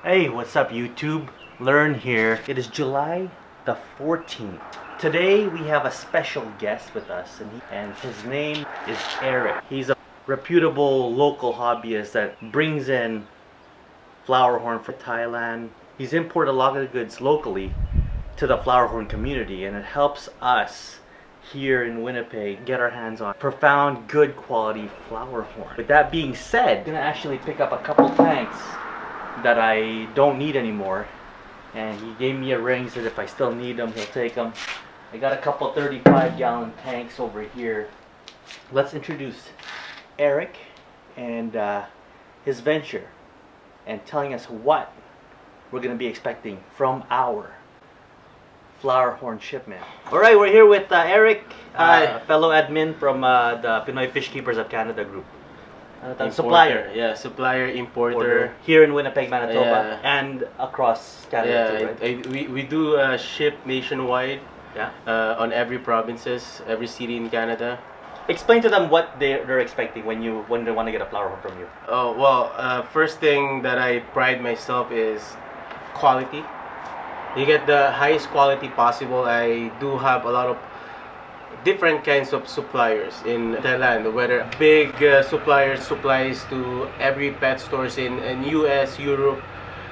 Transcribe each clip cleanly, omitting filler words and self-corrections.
Hey, what's up YouTube? Learn here. It is July the 14th. Today we have a special guest with us and his name is Eric. He's a reputable local hobbyist that brings in flowerhorn from Thailand. He's imported a lot of the goods locally to the flowerhorn community, and it helps us here in Winnipeg get our hands on profound good quality flowerhorn. With that being said, I'm gonna actually pick up a couple tanks that I don't need anymore, and he gave me a ring, said if I still need them he'll take them. I got a couple 35-gallon tanks over here. Let's introduce Eric and his venture, and telling us what we're gonna be expecting from our flowerhorn shipment. Alright, we're here with Eric, fellow admin from the Pinoy Fish Keepers of Canada group. Supplier. Yeah, supplier, importer. Here in Winnipeg, Manitoba, and across Canada too, right? We do ship nationwide. Yeah. On every provinces, every city in Canada. Explain to them what they're expecting when they want to get a flowerhorn from you. Oh well, first thing that I pride myself is quality. You get the highest quality possible. I do have a lot of different kinds of suppliers in Thailand, whether big suppliers supplies to every pet stores in US, Europe,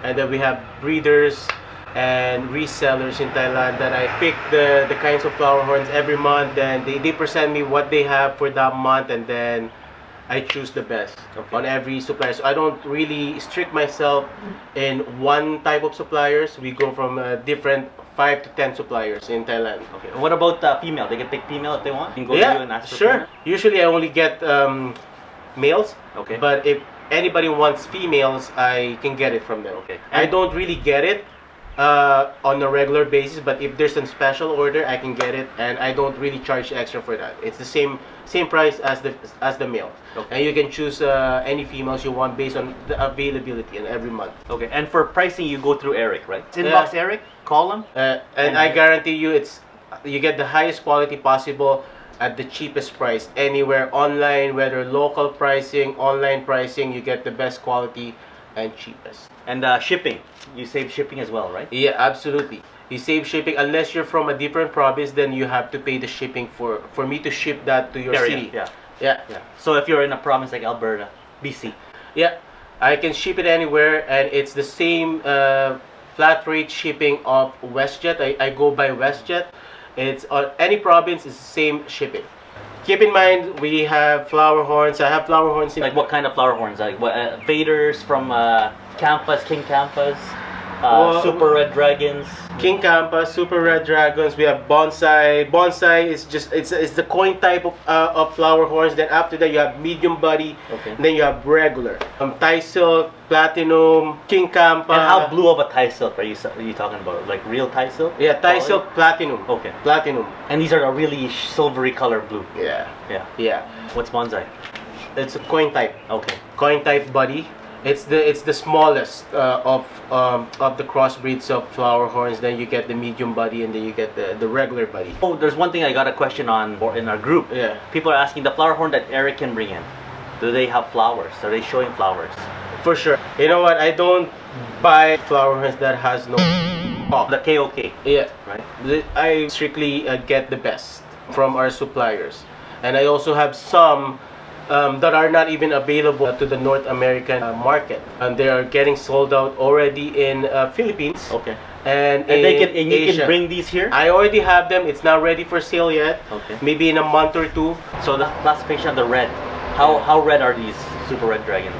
and then we have breeders and resellers in Thailand that I pick the kinds of flowerhorns every month, and they present me what they have for that month, and then I choose the best on every supplier. So I don't really strict myself in one type of suppliers. We go from different 5 to 10 suppliers in Thailand. Okay. And what about female? They can pick female if they want. You can go to you and ask for sure. female? Usually I only get males. Okay. But if anybody wants females, I can get it from them. Okay. I don't really get it on a regular basis, but if there's a special order, I can get it, and I don't really charge extra for that. It's the same price as the male. Okay. And you can choose any females you want based on the availability and every month. Okay. And for pricing, you go through Eric, right? Inbox Eric. Call him. And I guarantee you, you get the highest quality possible at the cheapest price anywhere online, whether local pricing, online pricing. You get the best quality and cheapest. And shipping, you save shipping as well, right? Yeah, absolutely. You save shipping. Unless you're from a different province, then you have to pay the shipping for me to ship that to your Area. city. Yeah. So if you're in a province like Alberta, BC, yeah, I can ship it anywhere, and it's the same flat rate shipping of WestJet. I go by WestJet. It's on any province, it's the same shipping. Keep in mind, we have flowerhorns. I have flowerhorns in... Like what kind of flowerhorns? Like what, Vaders from Campas, King Campas, Super Red Dragons. King Campas, Super Red Dragons. We have bonsai. Bonsai is just it's the coin type of flowerhorns. Then after that you have medium body. Okay. And then you have regular. Thai silk, platinum, King Campa. And how blue of a Thai silk are you talking about? Like real Thai silk? Yeah, Thai silk platinum. Okay. Platinum. And these are a really silvery color blue. Yeah. Yeah. Yeah. What's bonsai? It's a coin type. Okay. Coin type body. It's the smallest of the crossbreeds of flowerhorns. Then you get the medium body, and then you get the regular body. Oh, there's one thing I got a question on in our group. Yeah. People are asking the flowerhorn that Eric can bring in. Do they have flowers? Are they showing flowers? For sure. You know what? I don't buy flowerhorns that has no pop. The KOK. Yeah. Right. I strictly get the best from our suppliers, and I also have some that are not even available to the North American market, and they are getting sold out already in Philippines. Okay. And you can bring these here? I already have them. It's not ready for sale yet. Okay. Maybe in a month or two. So the classification of the red. How red are these Super Red Dragons?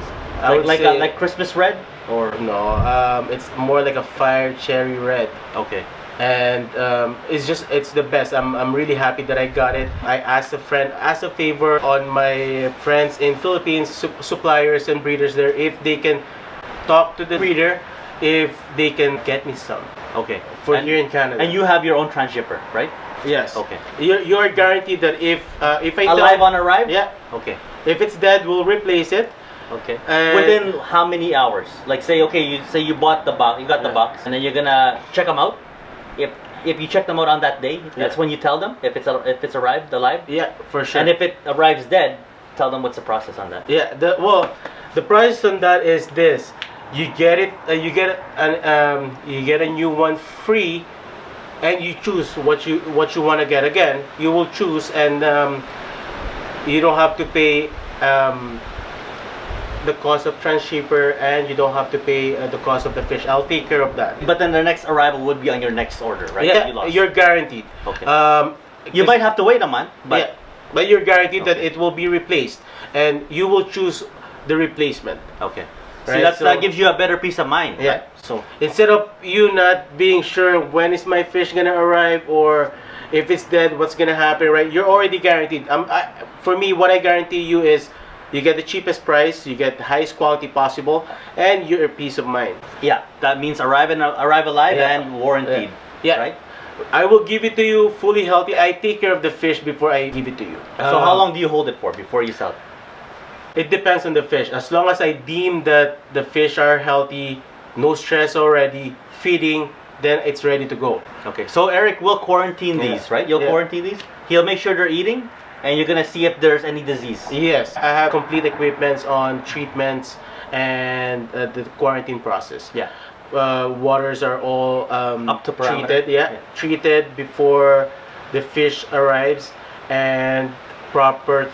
Like Christmas red, or no? It's more like a fire cherry red. Okay. And it's the best. I'm really happy that I got it. I asked a friend, asked a favor on my friends in Philippines, suppliers and breeders there, if they can talk to the breeder if they can get me some. Okay. Here in Canada. And you have your own transhipper, right? Yes. Okay. You're guaranteed that if I alive on arrival? Yeah. Okay. If it's dead, we'll replace it. Okay. Within how many hours? Like say you bought the box, you got the box, and then you're gonna check them out. If you check them out on that day, that's when you tell them if it's arrived alive. Yeah, for sure. And if it arrives dead, tell them what's the process on that. Yeah. The process on that is this. you get it. You get a new one free, and you choose what you want to get. Again, you will choose, and you don't have to pay the cost of transshipper, and you don't have to pay the cost of the fish. I'll take care of that. But then the next arrival would be on your next order, right? That you Yeah, lost. you're guaranteed. Okay. You might have to wait a month, but yeah, but you're guaranteed that it will be replaced, and you will choose the replacement. okay. See, Right, that so- gives you a better peace of mind. Yeah. Right? So Instead of you not being sure when is my fish gonna arrive, or if it's dead, what's gonna happen, right? You're already guaranteed. For me, what I guarantee you is you get the cheapest price, you get the highest quality possible, and your peace of mind. yeah, that means arrive alive Yeah. and warranted. Yeah. Right. I will give it to you fully healthy. I take care of the fish before I give it to you. So how long do you hold it for before you sell it? It depends on the fish. As long as I deem that the fish are healthy, no stress already, feeding, then it's ready to go. Okay. So Eric will quarantine Yeah. these, right? You'll Yeah. quarantine these. He'll make sure they're eating, and you're gonna see if there's any disease. Yes, I have complete equipments on treatments and the quarantine process. Yeah. Waters are all Up to parameter. treated. Yeah, Yeah. treated before the fish arrives, and proper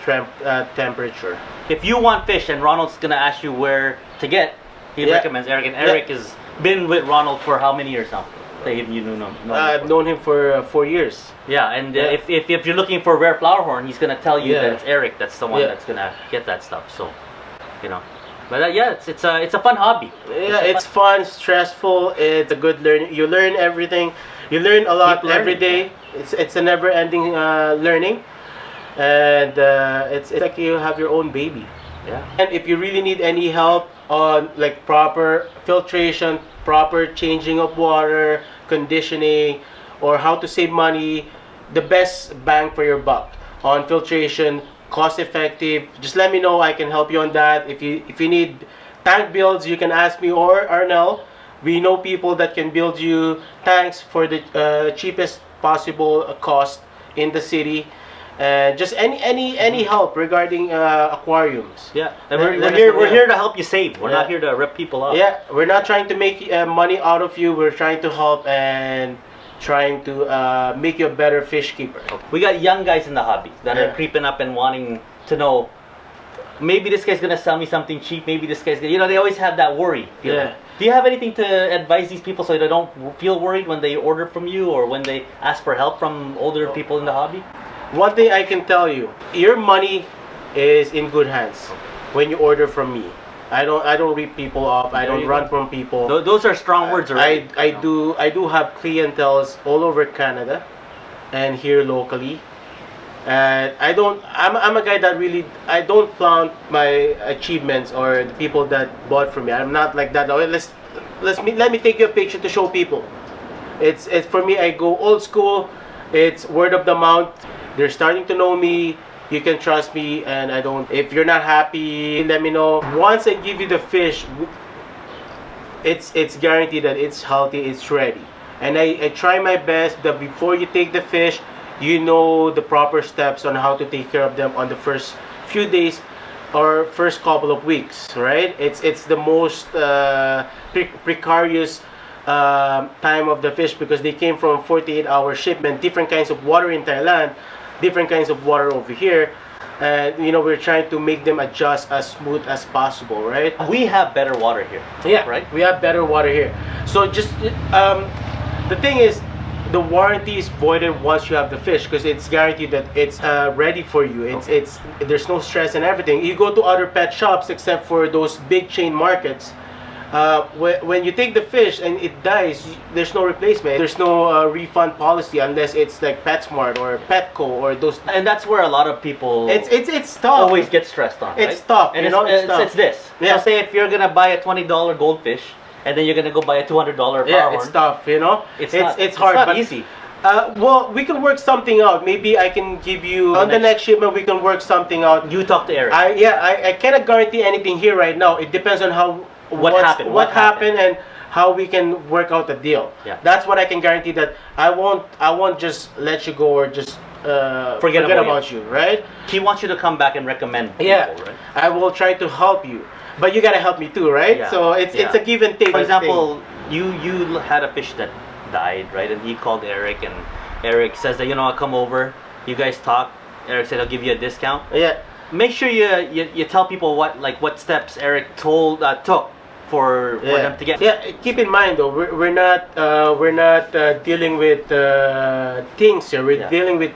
temperature. If you want fish and Ronald's gonna ask you where to get, he Yeah. recommends Eric. And Eric has been with Ronald for how many years now? That you know him I've for? known him for 4 years. Yeah, and Yeah. if you're looking for rare flowerhorn, he's gonna tell you Yeah. that it's Eric that's the one Yeah. that's gonna get that stuff. So, you know, but yeah, it's a fun hobby. Yeah, it's fun, stressful. It's a good learning. You learn everything. You learn a lot Keep learning, every day. It's a never-ending learning, and it's like you have your own baby. Yeah. And if you really need any help on like proper filtration, proper changing of water, conditioning, or how to save money, the best bang for your buck on filtration, cost effective, just let me know. I can help you on that. If you need tank builds, you can ask me or Arnell. We know people that can build you tanks for the cheapest possible cost in the city. Just any help regarding aquariums. Yeah, and Let we're us here. know. We're here to help you save. We're not Yeah. here to rip people off. Yeah, we're not trying to make money out of you. We're trying to help and trying to make you a better fish keeper. We got young guys in the hobby that are Yeah. creeping up and wanting to know. Maybe this guy's gonna sell me something cheap. Maybe this guy's gonna. They always have that worry. feeling. Yeah. Do you have anything to advise these people so they don't feel worried when they order from you or when they ask for help from older people in the hobby? One thing I can tell you, your money is in good hands when you order from me. I don't rip people off. I There don't you run go. from people. Those are strong words, already. I do have clientels all over Canada and here locally. And I'm a guy that really, I don't flaunt my achievements or the people that bought from me. I'm not like that. Let me take you a picture to show people. It's for me, I go old school. It's word of the mouth. They're starting to know me. You can trust me, and I don't. If you're not happy, let me know. Once I give you the fish, it's guaranteed that it's healthy, it's ready. And I try my best that before you take the fish, you know the proper steps on how to take care of them on the first few days or first couple of weeks, right? It's the most precarious time of the fish because they came from 48-hour shipment, different kinds of water in Thailand, different kinds of water over here, and we're trying to make them adjust as smooth as possible, right? We have better water here. Yeah, Right? We have better water here. So just the thing is, the warranty is voided once you have the fish because it's guaranteed that it's ready for you. It's there's no stress and everything. You go to other pet shops except for those big chain markets. When you take the fish and it dies, there's no replacement. There's no refund policy unless it's like PetSmart or Petco or those. And that's where a lot of people It's tough. always get stressed on. It's right? tough, And you know, it's tough. it's this. Yeah. So say if you're gonna buy a $20 goldfish and then you're gonna go buy a $200 Yeah, flowerhorn, it's tough. It's hard. It's not but, easy. Well, we can work something out. Maybe I can give you on the next shipment. We can work something out. You talk to Eric. I cannot guarantee anything here right now. It depends on how What what happened. happened, and how we can work out the deal. Yeah. That's what I can guarantee. That I won't just let you go or just forget about about you, right? He wants you to come back and recommend people, Yeah, right? I will try to help you. but you gotta help me too, right? Yeah. So it's Yeah. a give and take. For example, you had a fish that died, right? And he called Eric, and Eric says that, I'll come over. You guys talk. Eric said, I'll give you a discount. Yeah. Make sure you tell people what steps Eric took for them to get. Yeah, keep in mind though, we're not dealing with things here. We're dealing with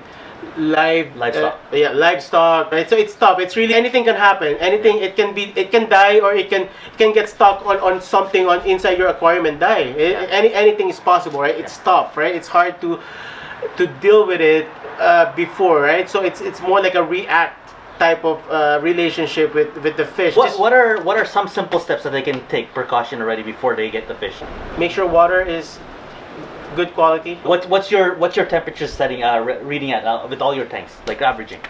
Livestock. Livestock. Right? So it's tough. It's really anything can happen. Anything it can die, or it can get stuck on something on inside your aquarium and die. Anything is possible, right? It's tough, right? It's hard to deal with it before, right? So it's more like a react type of relationship with the fish. What are some simple steps that they can take precaution already before they get the fish? Make sure water is good quality. What's your temperature setting reading at with all your tanks, like averaging?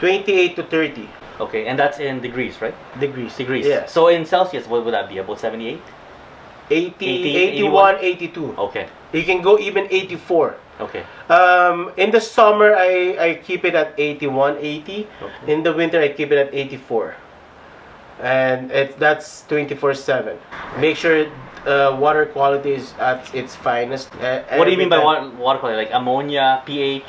28 to 30 Okay, and that's in degrees, right? degrees. Degrees. Yeah. So in Celsius, what would that be? About 78? 80, 81, 82. Okay. You can go even 84. Okay. In the summer, I keep it at 81, 80. Okay. In the winter, I keep it at 84. And that's 24/7. Make sure water quality is at its finest. What do you mean by water quality? Like ammonia, pH?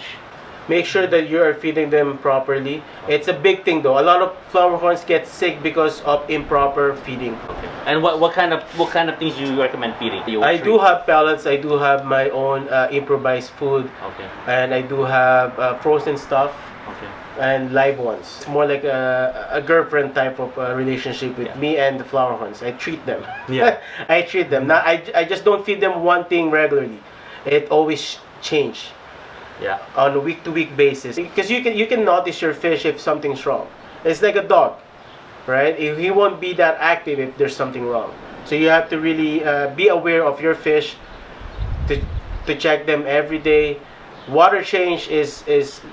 Make sure that you are feeding them properly. It's a big thing though. A lot of flower horns get sick because of improper feeding. Okay. And what kind of things do you recommend feeding? I do have pellets. I do have my own improvised food. Okay. And I do have frozen stuff. Okay. And live ones. It's more like a girlfriend type of relationship with me and the flower horns. I treat them. Yeah. I treat them. Now I just don't feed them one thing regularly. It always change. Yeah. On a week-to-week basis, because you can notice your fish if something's wrong. It's like a dog, right? He won't be that active if there's something wrong. So you have to really be aware of your fish, to check them every day. Water change is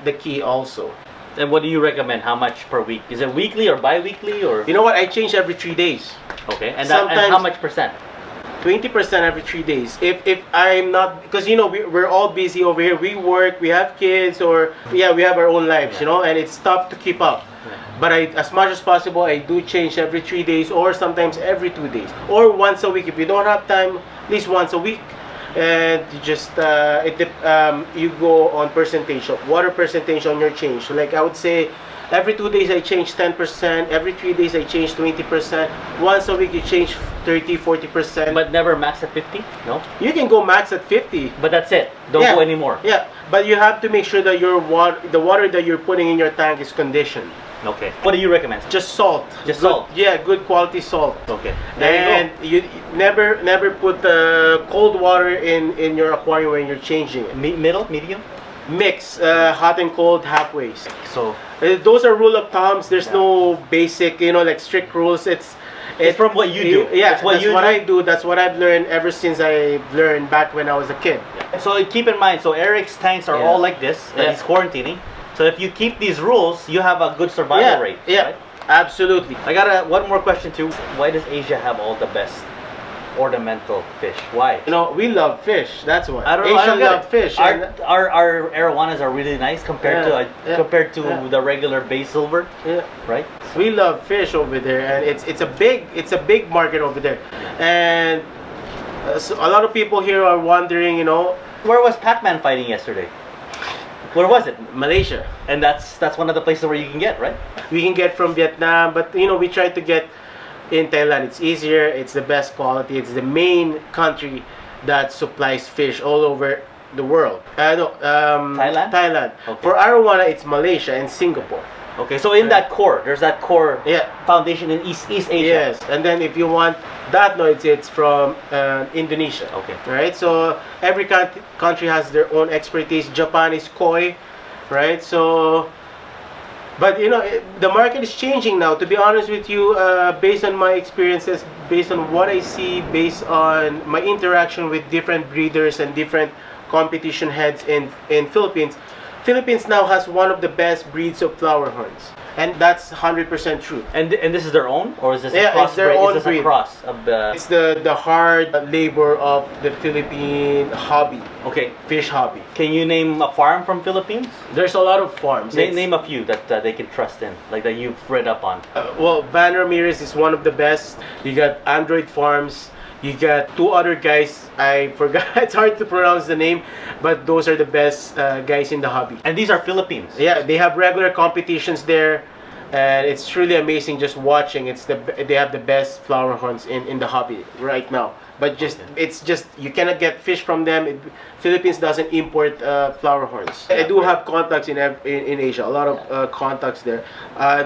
the key also. And what do you recommend? How much per week? Is it weekly or bi-weekly or? You know what? I change every 3 days. Okay. And how much percent? 20% every 3 days. If I'm not, because we're all busy over here. We work, we have kids, or we have our own lives, and it's tough to keep up. But as much as possible, I do change every 3 days, or sometimes every 2 days, or once a week. If you don't have time, at least once a week. And you just you go on percentage of water percentage on your change. So like I would say, every 2 days I change 10%. Every 3 days I change 20%. Once a week you change 30, 40%. But never max at 50? No? You can go max at 50. But that's it. Don't go anymore. Yeah, but you have to make sure that the water that you're putting in your tank is conditioned. Okay. What do you recommend? Just salt. Just salt? Yeah, good quality salt. Okay. And you never put cold water in your aquarium when you're changing it. Medium? Mix hot and cold halfways. So those are rule of thumbs. There's no basic, like strict rules. It's from what you do. Yeah, that's what I do. That's what I've learned ever since I learned back when I was a kid. Yeah. So keep in mind, so Eric's tanks are all like this, that he's quarantining. So if you keep these rules, you have a good survival rate. Yeah, right? Absolutely. I got one more question too. Why does Asia have all the best ornamental fish? Why? We love fish. That's why. I don't love fish. Our arowanas are really nice compared to the regular base silver. Yeah. Right. We love fish over there, and it's a big market over there, and so a lot of people here are wondering, where was Pac-Man fighting yesterday? Where was it? Malaysia. And that's one of the places where you can get, right? We can get from Vietnam, but we try to get in Thailand. It's easier, it's the best quality, it's the main country that supplies fish all over the world. Thailand? Thailand. Okay. For arowana, it's Malaysia and Singapore. Okay, so in that core, there's that core foundation in East Asia. Yes, and then if you want that, it's from Indonesia. Okay. Right, so every country has their own expertise. Japan is koi, right? So, but the market is changing now. To be honest with you, based on my experiences, based on what I see, based on my interaction with different breeders and different competition heads in Philippines, Philippines now has one of the best breeds of flowerhorns, and that's 100% true. And this is their own, or is this Yeah, a cross it's their breed? own Is this breed. a cross of the? It's the hard labor of the Philippine hobby, Okay. fish hobby. Can you name a farm from Philippines? There's a lot of farms. Name a few that they can trust in, like that you've read up on. Well, Van Ramirez is one of the best. You got Android Farms. You got two other guys. I forgot. It's hard to pronounce the name, but those are the best guys in the hobby. And these are Philippines. Yeah, they have regular competitions there, and it's truly amazing just watching. They have the best flowerhorns in the hobby right now. But it's just you cannot get fish from them. Philippines doesn't import flowerhorns. I do have contacts in Asia. A lot of contacts there.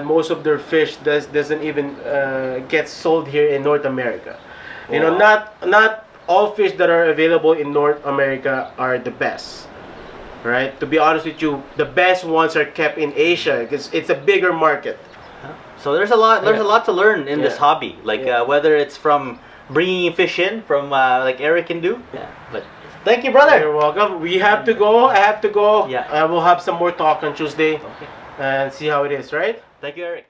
Most of their fish doesn't even get sold here in North America. You know, not all fish that are available in North America are the best. Right? To be honest with you, the best ones are kept in Asia because it's a bigger market. So there's a lot to learn in this hobby. Like whether it's from bringing fish in, from like Eric can do. Yeah. But thank you, brother. You're welcome. We have to go. I have to go. Yeah. We'll have some more talk on Tuesday Okay. and see how it is, right? Thank you, Eric.